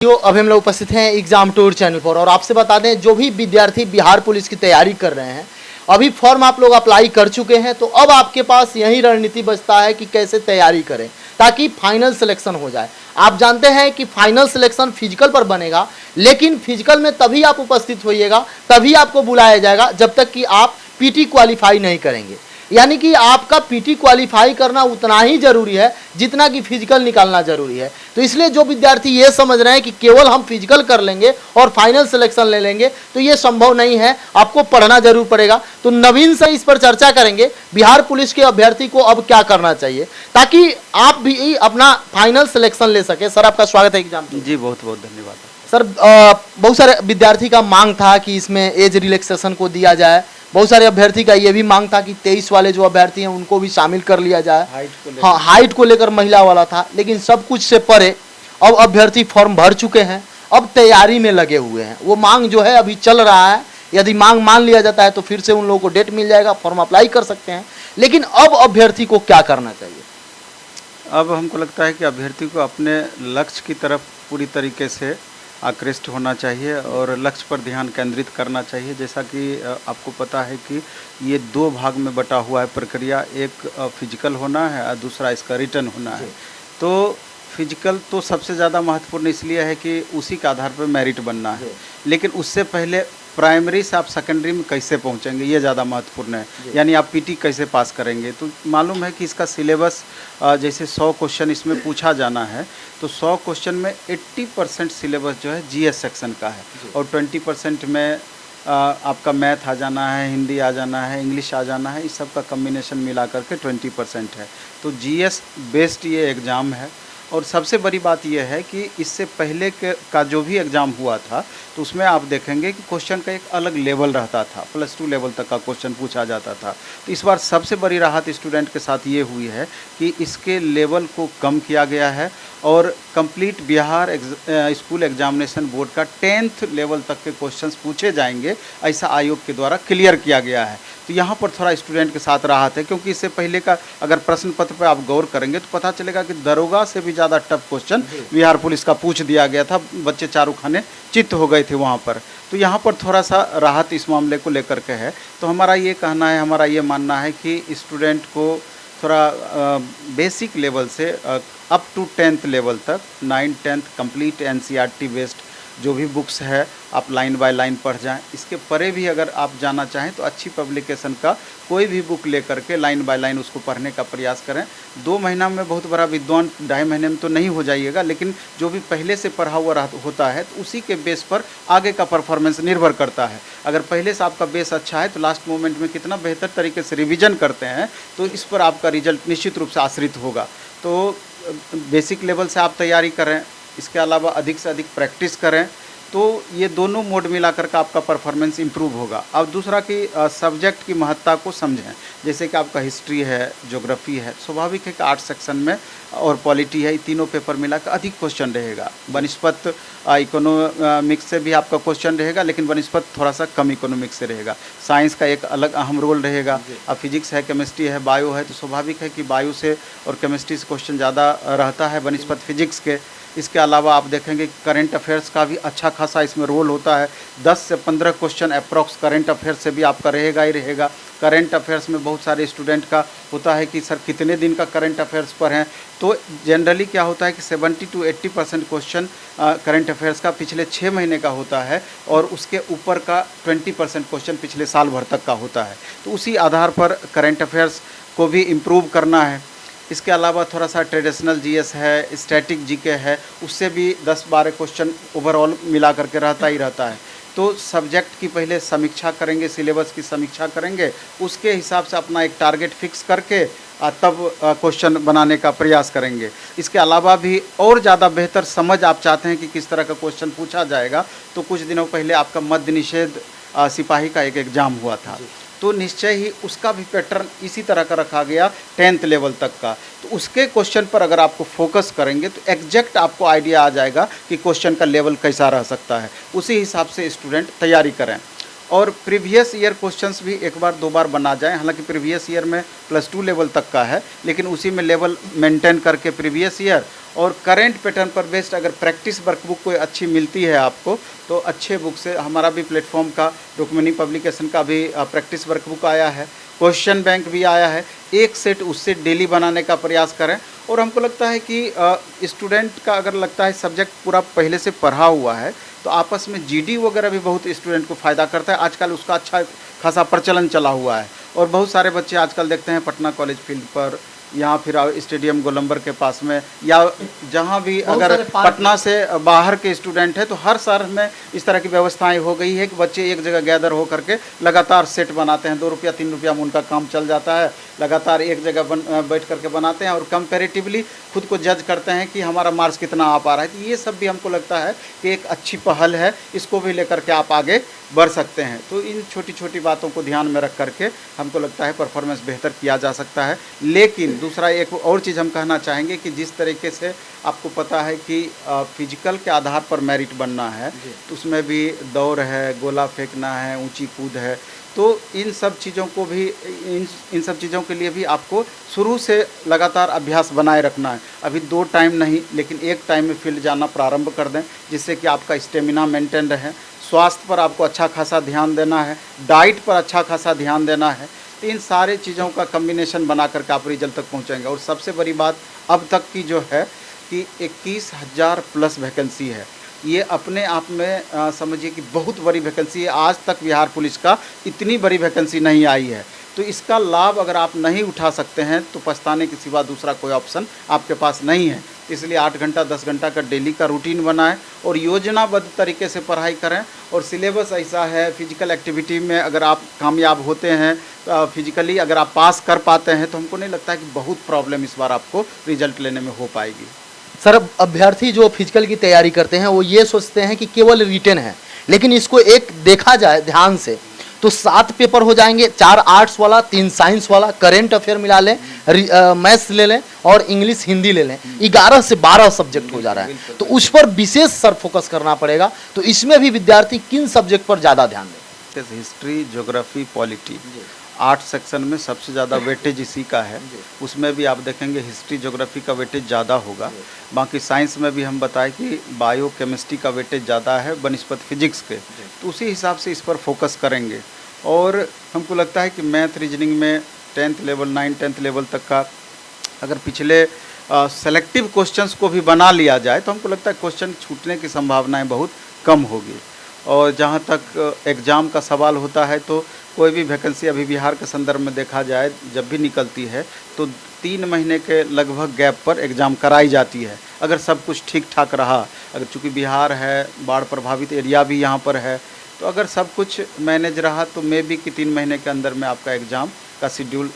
अब हम लोग उपस्थित हैं एग्जाम टूर चैनल पर और आपसे बता दें जो भी विद्यार्थी बिहार पुलिस की तैयारी कर रहे हैं अभी फॉर्म आप लोग अप्लाई कर चुके हैं तो अब आपके पास यही रणनीति बचता है कि कैसे तैयारी करें ताकि फाइनल सिलेक्शन हो जाए। आप जानते हैं कि फाइनल सिलेक्शन फिजिकल पर बनेगा, लेकिन फिजिकल में तभी आप उपस्थित होइएगा, तभी आपको बुलाया जाएगा जब तक कि आप पीटी क्वालिफाई नहीं करेंगे। यानी कि आपका पीटी क्वालिफाई करना उतना ही जरूरी है जितना कि फिजिकल निकालना जरूरी है। तो इसलिए जो विद्यार्थी ये समझ रहे हैं कि केवल हम फिजिकल कर लेंगे और फाइनल सिलेक्शन ले लेंगे तो ये संभव नहीं है, आपको पढ़ना जरूर पड़ेगा। तो नवीन से इस पर चर्चा करेंगे बिहार पुलिस के अभ्यर्थी को अब क्या करना चाहिए ताकि आप भी अपना फाइनल सिलेक्शन ले सके। सर, आपका स्वागत है एग्जाम। जी, बहुत बहुत धन्यवाद सर। बहुत सारे विद्यार्थी का मांग था कि इसमें एज रिलैक्सेशन को दिया जाए, बहुत सारे अभ्यर्थी का ये भी मांग था कि 23 वाले जो अभ्यर्थी हैं उनको भी शामिल कर लिया जाए। हाइट को लेकर महिला वाला था, लेकिन सब कुछ से परे अब अभ्यर्थी फॉर्म भर चुके हैं, अब तैयारी में लगे हुए हैं। वो मांग जो है अभी चल रहा है, यदि मांग मान लिया जाता है तो फिर से उन लोगों को डेट मिल जाएगा, फॉर्म अप्लाई कर सकते हैं। लेकिन अब अभ्यर्थी को क्या करना चाहिए? अब हमको लगता है कि अभ्यर्थी को अपने लक्ष्य की तरफ पूरी तरीके से आकृष्ट होना चाहिए और लक्ष्य पर ध्यान केंद्रित करना चाहिए। जैसा कि आपको पता है कि ये दो भाग में बटा हुआ है प्रक्रिया, एक फिजिकल होना है और दूसरा इसका रिटर्न होना है। तो फिजिकल तो सबसे ज़्यादा महत्वपूर्ण इसलिए है कि उसी के आधार पर मेरिट बनना है, लेकिन उससे पहले प्राइमरी से आप सेकेंडरी में कैसे पहुंचेंगे ये ज़्यादा महत्वपूर्ण है। यानी आप पीटी कैसे पास करेंगे। तो मालूम है कि इसका सिलेबस जैसे 100 क्वेश्चन इसमें पूछा जाना है तो 100 क्वेश्चन में 80% सिलेबस जो है जीएस सेक्शन का है और 20% में आपका मैथ आ जाना है, हिंदी आ जाना है, इंग्लिश आ जाना है। इस सब का कम्बिनेशन मिला करके 20% है। तो जीएस बेस्ड ये एग्ज़ाम है। और सबसे बड़ी बात यह है कि इससे पहले का जो भी एग्ज़ाम हुआ था तो उसमें आप देखेंगे कि क्वेश्चन का एक अलग लेवल रहता था, +2 लेवल तक का क्वेश्चन पूछा जाता था। तो इस बार सबसे बड़ी राहत स्टूडेंट के साथ ये हुई है कि इसके लेवल को कम किया गया है और complete Bihar school examination board का 10th लेवल तक के क्वेश्चंस पूछे जाएंगे, ऐसा आयोग के द्वारा क्लियर किया गया है। तो यहाँ पर थोड़ा स्टूडेंट के साथ राहत है, क्योंकि इससे पहले का अगर प्रश्न पत्र पर आप गौर करेंगे तो पता चलेगा कि दरोगा से भी ज़्यादा टफ क्वेश्चन बिहार पुलिस का पूछ दिया गया था। बच्चे चारों खाने चित्त हो गए थे वहाँ पर। तो यहाँ पर थोड़ा सा राहत इस मामले को लेकर के है। तो हमारा ये कहना है, हमारा ये मानना है कि स्टूडेंट को थोड़ा बेसिक लेवल से अप टू 10th लेवल तक 9th 10th complete NCERT based जो भी बुक्स है आप लाइन बाय लाइन पढ़ जाएं। इसके परे भी अगर आप जाना चाहें तो अच्छी पब्लिकेशन का कोई भी बुक लेकर के लाइन बाय लाइन उसको पढ़ने का प्रयास करें। 2 महीना में बहुत बड़ा विद्वान 2.5 महीने में तो नहीं हो जाइएगा, लेकिन जो भी पहले से पढ़ा हुआ होता है तो उसी के बेस पर आगे का परफॉर्मेंस निर्भर करता है। अगर पहले से आपका बेस अच्छा है तो लास्ट मोमेंट में कितना बेहतर तरीके से रिविज़न करते हैं तो इस पर आपका रिजल्ट निश्चित रूप से आश्रित होगा। तो बेसिक लेवल से आप तैयारी करें, इसके अलावा अधिक से अधिक प्रैक्टिस करें, तो ये दोनों मोड मिला करके आपका परफॉर्मेंस इंप्रूव होगा। अब दूसरा कि सब्जेक्ट की महत्ता को समझें। जैसे कि आपका हिस्ट्री है, ज्योग्राफी है, स्वाभाविक है कि 8 सेक्शन में और पॉलिटी है, ये तीनों पेपर मिला कर अधिक क्वेश्चन रहेगा। बनस्पत इकोनॉमिक्स से भी आपका क्वेश्चन रहेगा, लेकिन बनस्पत थोड़ा सा कम इकोनॉमिक्स से रहेगा। साइंस का एक अलग अहम रोल रहेगा। अब फिजिक्स है, केमिस्ट्री है, बायो है, तो स्वाभाविक है कि बायो से और केमिस्ट्री से क्वेश्चन ज़्यादा रहता है बनस्पत फिजिक्स के। इसके अलावा आप देखेंगे करंट अफेयर्स का भी अच्छा खासा इसमें रोल होता है। 10 से 15 क्वेश्चन अप्रॉक्स करंट अफेयर्स से भी आपका रहेगा ही रहेगा। करंट अफेयर्स में बहुत सारे स्टूडेंट का होता है कि सर कितने दिन का करंट अफेयर्स पर हैं, तो जनरली क्या होता है कि 70 to 80% क्वेश्चन करंट अफेयर्स का पिछले 6 महीने का होता है और उसके ऊपर का 20% क्वेश्चन पिछले साल भर तक का होता है। तो उसी आधार पर करंट अफेयर्स को भी इम्प्रूव करना है। इसके अलावा थोड़ा सा ट्रेडिशनल जीएस है, स्टैटिक जीके है, उससे भी 10-12 क्वेश्चन ओवरऑल मिला करके रहता ही रहता है। तो सब्जेक्ट की पहले समीक्षा करेंगे, सिलेबस की समीक्षा करेंगे, उसके हिसाब से अपना एक टारगेट फिक्स करके तब क्वेश्चन बनाने का प्रयास करेंगे। इसके अलावा भी और ज़्यादा बेहतर समझ आप चाहते हैं कि किस तरह का क्वेश्चन पूछा जाएगा, तो कुछ दिनों पहले आपका मद्य निषेध सिपाही का एक एग्ज़ाम हुआ था, तो निश्चय ही उसका भी पैटर्न इसी तरह का रखा गया 10th लेवल तक का। तो उसके क्वेश्चन पर अगर आपको फोकस करेंगे तो एग्जैक्ट आपको आइडिया आ जाएगा कि क्वेश्चन का लेवल कैसा रह सकता है। उसी हिसाब से स्टूडेंट तैयारी करें। और प्रीवियस ईयर क्वेश्चंस भी एक बार 2 बार बना जाएं। हालांकि प्रीवियस ईयर में +2 लेवल तक का है, लेकिन उसी में लेवल मेंटेन करके प्रीवियस ईयर और करंट पैटर्न पर बेस्ड अगर प्रैक्टिस वर्कबुक कोई अच्छी मिलती है आपको, तो अच्छे बुक से हमारा भी प्लेटफॉर्म का रुक्मिणी पब्लिकेशन का भी प्रैक्टिस वर्कबुक आया है, क्वेश्चन बैंक भी आया है। एक सेट उससे डेली बनाने का प्रयास करें। और हमको लगता है कि स्टूडेंट का अगर लगता है सब्जेक्ट पूरा पहले से पढ़ा हुआ है, तो आपस में जीडी वगैरह भी बहुत स्टूडेंट को फ़ायदा करता है। आजकल उसका अच्छा खासा प्रचलन चला हुआ है और बहुत सारे बच्चे आजकल देखते हैं पटना कॉलेज फील्ड पर या फिर स्टेडियम गोलंबर के पास में या जहाँ भी अगर पटना से बाहर के स्टूडेंट है, तो हर शहर में इस तरह की व्यवस्थाएं हो गई है कि बच्चे एक जगह गैदर हो करके लगातार सेट बनाते हैं। 2 रुपया 3 रुपया में उनका काम चल जाता है। लगातार एक जगह बैठ करके बनाते हैं और कंपैरेटिवली खुद को जज करते हैं कि हमारा मार्क्स कितना आ पा रहा है। तो ये सब भी हमको लगता है कि एक अच्छी पहल है, इसको भी लेकर के आप आगे बढ़ सकते हैं। तो इन छोटी छोटी बातों को ध्यान में रख करके हमको लगता है परफॉर्मेंस बेहतर किया जा सकता है। लेकिन दूसरा एक और चीज़ हम कहना चाहेंगे कि जिस तरीके से आपको पता है कि फिजिकल के आधार पर मेरिट बनना है, तो उसमें भी दौड़ है, गोला फेंकना है, ऊंची कूद है, तो इन सब चीज़ों को भी इन सब चीज़ों के लिए भी आपको शुरू से लगातार अभ्यास बनाए रखना है। अभी 2 टाइम नहीं, लेकिन 1 टाइम में फील्ड जाना प्रारंभ कर दें, जिससे कि आपका स्टेमिना मेंटेन रहे। स्वास्थ्य पर आपको अच्छा खासा ध्यान देना है, डाइट पर अच्छा खासा ध्यान देना है। तो इन सारे चीज़ों का कम्बिनेशन बना करके आप रिजल्ट तक पहुँचेंगे। और सबसे बड़ी बात अब तक की जो है कि 21,000 प्लस वैकेंसी है। ये अपने आप में समझिए कि बहुत बड़ी वैकेंसी है। आज तक बिहार पुलिस का इतनी बड़ी वैकेंसी नहीं आई है। तो इसका लाभ अगर आप नहीं उठा सकते हैं, तो पछताने के सिवा दूसरा कोई ऑप्शन आपके पास नहीं है। इसलिए 8 घंटा 10 घंटा का डेली का रूटीन बनाएं और योजनाबद्ध तरीके से पढ़ाई करें। और सिलेबस ऐसा है, फिजिकल एक्टिविटी में अगर आप कामयाब होते हैं, फिजिकली अगर आप पास कर पाते हैं, तो हमको नहीं लगता है कि बहुत प्रॉब्लम इस बार आपको रिजल्ट लेने में हो पाएगी। सर, अभ्यर्थी जो फिजिकल की तैयारी करते हैं वो ये सोचते हैं कि केवल रिटन है, लेकिन इसको एक देखा जाए ध्यान से तो 7 पेपर हो जाएंगे, 4 आर्ट्स वाला, 3 साइंस वाला, करेंट अफेयर मिला लें, मैथ्स ले लें और इंग्लिश हिंदी ले लें, 11 से 12 सब्जेक्ट हो जा रहा है। तो उस पर विशेष सर फोकस करना पड़ेगा। तो इसमें भी विद्यार्थी किन सब्जेक्ट पर ज़्यादा ध्यान दें? हिस्ट्री, ज्योग्राफी, पॉलिटी 8 सेक्शन में सबसे ज़्यादा वेटेज इसी का है। उसमें भी आप देखेंगे हिस्ट्री ज्योग्राफी का वेटेज ज़्यादा होगा। बाकी साइंस में भी हम बताएं कि बायो केमिस्ट्री का वेटेज ज़्यादा है बनिस्पत फिजिक्स के, तो उसी हिसाब से इस पर फोकस करेंगे। और हमको लगता है कि मैथ रीजनिंग में 10th लेवल 9 10th लेवल तक का अगर पिछले सेलेक्टिव क्वेश्चंस को भी बना लिया जाए, तो हमको लगता है क्वेश्चन छूटने की संभावनाएँ बहुत कम होगी। और जहाँ तक एग्ज़ाम का सवाल होता है, तो कोई भी वैकेंसी अभी बिहार के संदर्भ में देखा जाए, जब भी निकलती है तो 3 महीने के लगभग गैप पर एग्ज़ाम कराई जाती है, अगर सब कुछ ठीक ठाक रहा। अगर चूँकि बिहार है, बाढ़ प्रभावित एरिया भी यहाँ पर है, तो अगर सब कुछ मैनेज रहा तो मे बी कि 3 महीने के अंदर में आपका एग्ज़ाम का शेड्यूल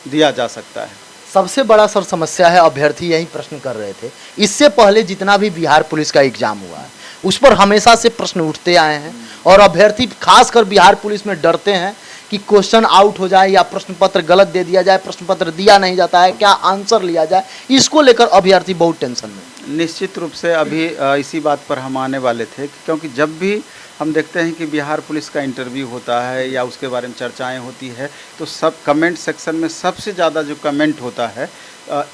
दिया जा सकता है। सबसे बड़ा सर समस्या है, अभ्यर्थी यही प्रश्न कर रहे थे, इससे पहले जितना भी बिहार पुलिस का एग्जाम हुआ है उस पर हमेशा से प्रश्न उठते आए हैं और अभ्यर्थी खासकर बिहार पुलिस में डरते हैं कि क्वेश्चन आउट हो जाए या प्रश्न पत्र गलत दे दिया जाए, प्रश्न पत्र दिया नहीं जाता है, क्या आंसर लिया जाए, इसको लेकर अभ्यर्थी बहुत टेंशन में। निश्चित रूप से अभी इसी बात पर हम आने वाले थे, क्योंकि जब भी हम देखते हैं कि बिहार पुलिस का इंटरव्यू होता है या उसके बारे में चर्चाएं होती है, तो सब कमेंट सेक्शन में सबसे ज़्यादा जो कमेंट होता है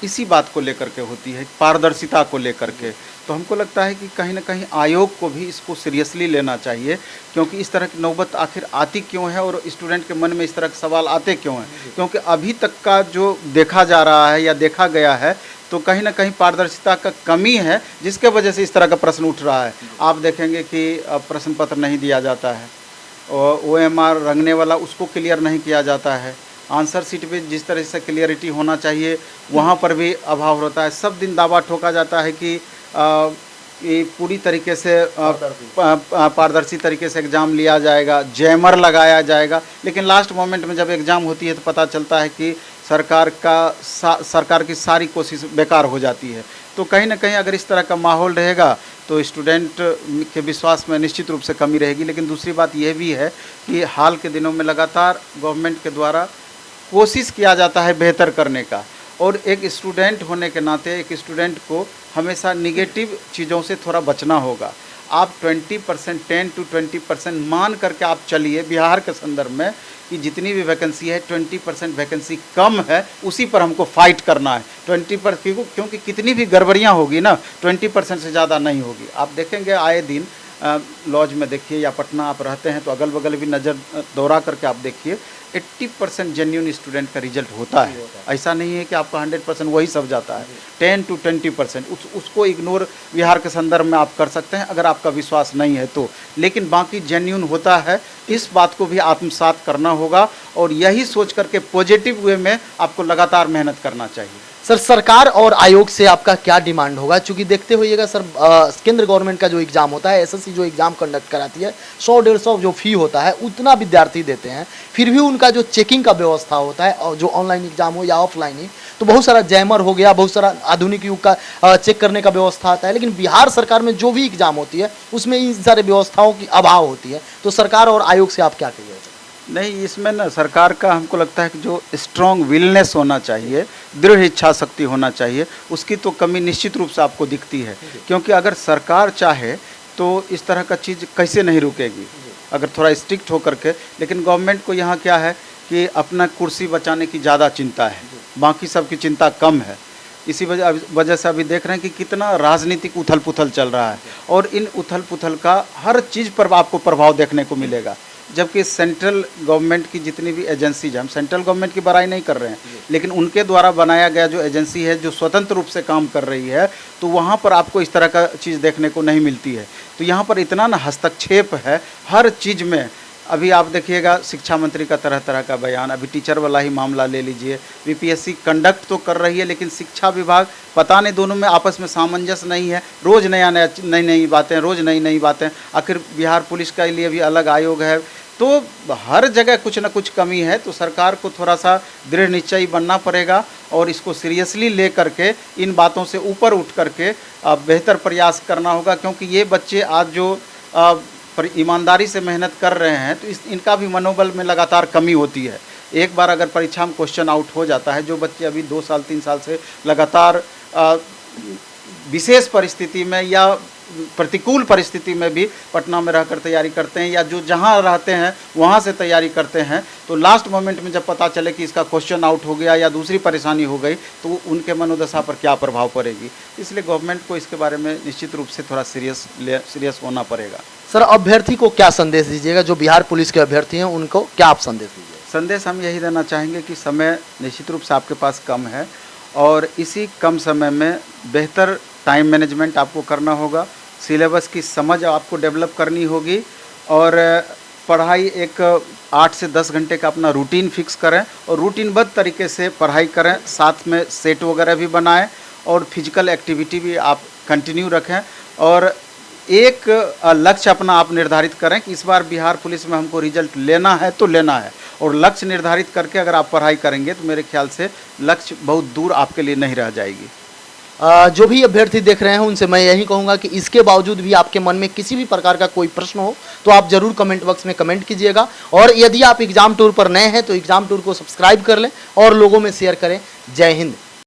इसी बात को लेकर के होती है, पारदर्शिता को लेकर के। तो हमको लगता है कि कहीं ना कहीं आयोग को भी इसको सीरियसली लेना चाहिए, क्योंकि इस तरह की नौबत आखिर आती क्यों है और स्टूडेंट के मन में इस तरह के सवाल आते क्यों हैं। क्योंकि अभी तक का जो देखा जा रहा है या देखा गया है, तो कहीं ना कहीं पारदर्शिता का कमी है, जिसके वजह से इस तरह का प्रश्न उठ रहा है। आप देखेंगे कि प्रश्न पत्र नहीं दिया जाता है और OMR रंगने वाला उसको क्लियर नहीं किया जाता है। आंसर शीट पे जिस तरह से क्लियरिटी होना चाहिए वहाँ पर भी अभाव होता है। सब दिन दावा ठोका जाता है कि ये पूरी तरीके से पारदर्शी तरीके से एग्ज़ाम लिया जाएगा, जैमर लगाया जाएगा, लेकिन लास्ट मोमेंट में जब एग्ज़ाम होती है तो पता चलता है कि सरकार की सारी कोशिश बेकार हो जाती है। तो कहीं ना कहीं अगर इस तरह का माहौल रहेगा तो स्टूडेंट के विश्वास में निश्चित रूप से कमी रहेगी। लेकिन दूसरी बात यह भी है कि हाल के दिनों में लगातार गवर्नमेंट के द्वारा कोशिश किया जाता है बेहतर करने का, और एक स्टूडेंट होने के नाते एक स्टूडेंट को हमेशा निगेटिव चीज़ों से थोड़ा बचना होगा। आप 20%, 10 to 20% मान करके आप चलिए बिहार के संदर्भ में कि जितनी भी वैकेंसी है 20% वैकेंसी कम है, उसी पर हमको फाइट करना है। 20% क्योंकि कितनी भी गड़बड़ियाँ होगी ना 20% से ज़्यादा नहीं होगी। आप देखेंगे आए दिन लॉज में देखिए या पटना आप रहते हैं तो अगल बगल भी नज़र दौरा करके आप देखिए 80% जेन्यून स्टूडेंट का रिजल्ट होता है। ऐसा नहीं है कि आपका 100% वही सब जाता है। 10 to 20% उसको इग्नोर बिहार के संदर्भ में आप कर सकते हैं अगर आपका विश्वास नहीं है तो, लेकिन बाकी जेन्यून होता है। इस बात को भी आत्मसात करना होगा और यही सोच करके पॉजिटिव वे में आपको लगातार मेहनत करना चाहिए। सर सरकार और आयोग से आपका क्या डिमांड होगा? चूंकि देखते होइएगा सर केंद्र गवर्नमेंट का जो एग्जाम होता है, एसएससी जो एग्जाम कंडक्ट कराती है 100-150 जो फी होता है उतना विद्यार्थी देते हैं, फिर भी उनका जो चेकिंग का व्यवस्था होता है और जो ऑनलाइन एग्जाम हो या ऑफलाइन ही, तो बहुत सारा जैमर हो गया, बहुत सारा आधुनिक युग का चेक करने का व्यवस्था आता है। लेकिन बिहार सरकार में जो भी एग्जाम होती है उसमें इन सारे व्यवस्थाओं की अभाव होती है, तो सरकार और आयोग से आप क्या कहिएगा? नहीं, इसमें ना सरकार का हमको लगता है कि जो स्ट्रॉन्ग विलनेस होना चाहिए, दृढ़ इच्छा शक्ति होना चाहिए, उसकी तो कमी निश्चित रूप से आपको दिखती है। क्योंकि अगर सरकार चाहे तो इस तरह का चीज़ कैसे नहीं रुकेगी अगर थोड़ा स्ट्रिक्ट होकर के। लेकिन गवर्नमेंट को यहाँ क्या है कि अपना कुर्सी बचाने की ज़्यादा चिंता है, बाकी सबकी चिंता कम है। इसी वजह से अभी देख रहे हैं कि कितना राजनीतिक उथल पुथल चल रहा है और इन उथल पुथल का हर चीज़ पर आपको प्रभाव देखने को मिलेगा। जबकि सेंट्रल गवर्नमेंट की जितनी भी एजेंसीज हैं, हम सेंट्रल गवर्नमेंट की बड़ाई नहीं कर रहे हैं, लेकिन उनके द्वारा बनाया गया जो एजेंसी है जो स्वतंत्र रूप से काम कर रही है, तो वहाँ पर आपको इस तरह का चीज़ देखने को नहीं मिलती है। तो यहाँ पर इतना ना हस्तक्षेप है हर चीज़ में। अभी आप देखिएगा शिक्षा मंत्री का तरह तरह का बयान, अभी टीचर वाला ही मामला ले लीजिए। बीपीएससी कंडक्ट तो कर रही है लेकिन शिक्षा विभाग पता नहीं, दोनों में आपस में सामंजस्य नहीं है। रोज़ नई नई बातें, रोज़ नई नई बातें। आखिर बिहार पुलिस के लिए भी अलग आयोग है, तो हर जगह कुछ ना कुछ कमी है। तो सरकार को थोड़ा सा दृढ़ निश्चयी बनना पड़ेगा और इसको सीरियसली ले करके इन बातों से ऊपर उठ करके बेहतर प्रयास करना होगा। क्योंकि ये बच्चे आज जो पर ईमानदारी से मेहनत कर रहे हैं तो इनका भी मनोबल में लगातार कमी होती है। एक बार अगर परीक्षा में क्वेश्चन आउट हो जाता है, जो बच्चे अभी 2 साल 3 साल से लगातार विशेष परिस्थिति में या प्रतिकूल परिस्थिति में भी पटना में रहकर तैयारी करते हैं या जो जहां रहते हैं वहां से तैयारी करते हैं, तो लास्ट मोमेंट में जब पता चले कि इसका क्वेश्चन आउट हो गया या दूसरी परेशानी हो गई तो उनके मनोदशा पर क्या प्रभाव पड़ेगी। इसलिए गवर्नमेंट को इसके बारे में निश्चित रूप से थोड़ा सीरियस होना पड़ेगा। सर अभ्यर्थी को क्या संदेश दीजिएगा? जो बिहार पुलिस के अभ्यर्थी हैं उनको क्या आप संदेश दीजिएगा? संदेश हम यही देना चाहेंगे कि समय निश्चित रूप से आपके पास कम है और इसी कम समय में बेहतर टाइम मैनेजमेंट आपको करना होगा, सिलेबस की समझ आपको डेवलप करनी होगी और पढ़ाई एक 8 से 10 घंटे का अपना रूटीन फिक्स करें और रूटीनबद्ध तरीके से पढ़ाई करें। साथ में सेट वगैरह भी बनाएं और फिजिकल एक्टिविटी भी आप कंटिन्यू रखें और एक लक्ष्य अपना आप निर्धारित करें कि इस बार बिहार पुलिस में हमको रिजल्ट लेना है तो लेना है। और लक्ष्य निर्धारित करके अगर आप पढ़ाई करेंगे तो मेरे ख्याल से लक्ष्य बहुत दूर आपके लिए नहीं रह जाएगी। जो भी अभ्यर्थी देख रहे हैं उनसे मैं यही कहूंगा कि इसके बावजूद भी आपके मन में किसी भी प्रकार का कोई प्रश्न हो तो आप जरूर कमेंट बॉक्स में कमेंट कीजिएगा। और यदि आप एग्जाम टूर पर नए हैं तो एग्जाम टूर को सब्सक्राइब कर लें और लोगों में शेयर करें। जय हिंद।